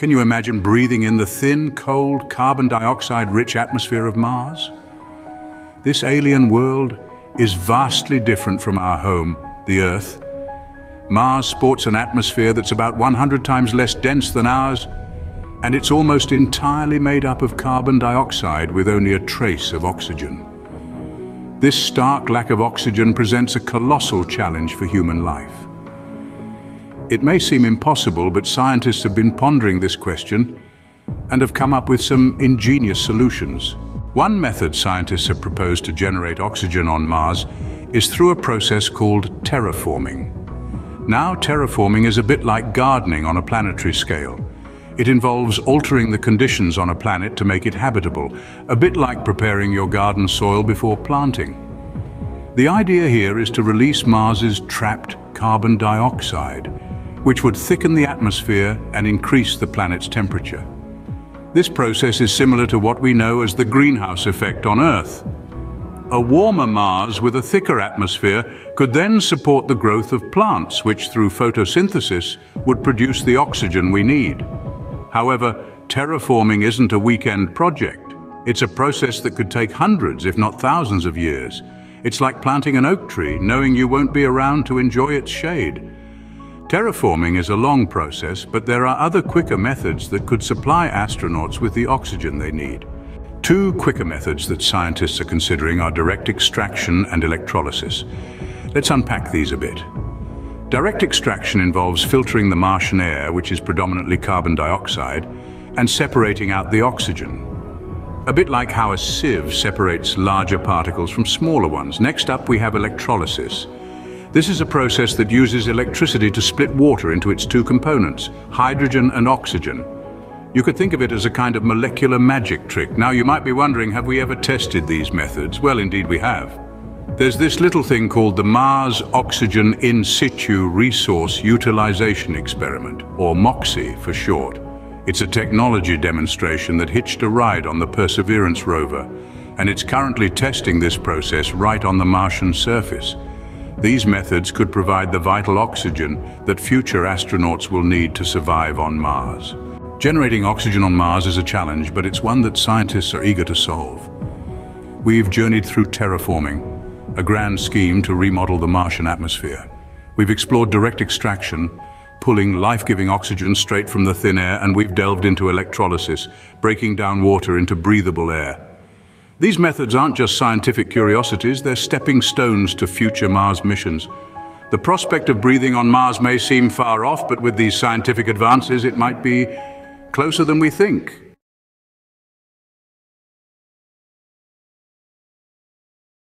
Can you imagine breathing in the thin, cold, carbon dioxide-rich atmosphere of Mars? This alien world is vastly different from our home, the Earth. Mars sports an atmosphere that's about 100 times less dense than ours, and it's almost entirely made up of carbon dioxide with only a trace of oxygen. This stark lack of oxygen presents a colossal challenge for human life. It may seem impossible, but scientists have been pondering this question and have come up with some ingenious solutions. One method scientists have proposed to generate oxygen on Mars is through a process called terraforming. Now, terraforming is a bit like gardening on a planetary scale. It involves altering the conditions on a planet to make it habitable, a bit like preparing your garden soil before planting. The idea here is to release Mars's trapped carbon dioxide, which would thicken the atmosphere and increase the planet's temperature. This process is similar to what we know as the greenhouse effect on Earth. A warmer Mars with a thicker atmosphere could then support the growth of plants, which through photosynthesis would produce the oxygen we need. However, terraforming isn't a weekend project. It's a process that could take hundreds, if not thousands of years. It's like planting an oak tree, knowing you won't be around to enjoy its shade. Terraforming is a long process, but there are other quicker methods that could supply astronauts with the oxygen they need. Two quicker methods that scientists are considering are direct extraction and electrolysis. Let's unpack these a bit. Direct extraction involves filtering the Martian air, which is predominantly carbon dioxide, and separating out the oxygen. A bit like how a sieve separates larger particles from smaller ones. Next up, we have electrolysis. This is a process that uses electricity to split water into its two components, hydrogen and oxygen. You could think of it as a kind of molecular magic trick. Now you might be wondering, have we ever tested these methods? Well, indeed we have. There's this little thing called the Mars Oxygen In Situ Resource Utilization Experiment, or MOXIE for short. It's a technology demonstration that hitched a ride on the Perseverance rover, and it's currently testing this process right on the Martian surface. These methods could provide the vital oxygen that future astronauts will need to survive on Mars. Generating oxygen on Mars is a challenge, but it's one that scientists are eager to solve. We've journeyed through terraforming, a grand scheme to remodel the Martian atmosphere. We've explored direct extraction, pulling life-giving oxygen straight from the thin air, and we've delved into electrolysis, breaking down water into breathable air. These methods aren't just scientific curiosities, they're stepping stones to future Mars missions. The prospect of breathing on Mars may seem far off, but with these scientific advances, it might be closer than we think.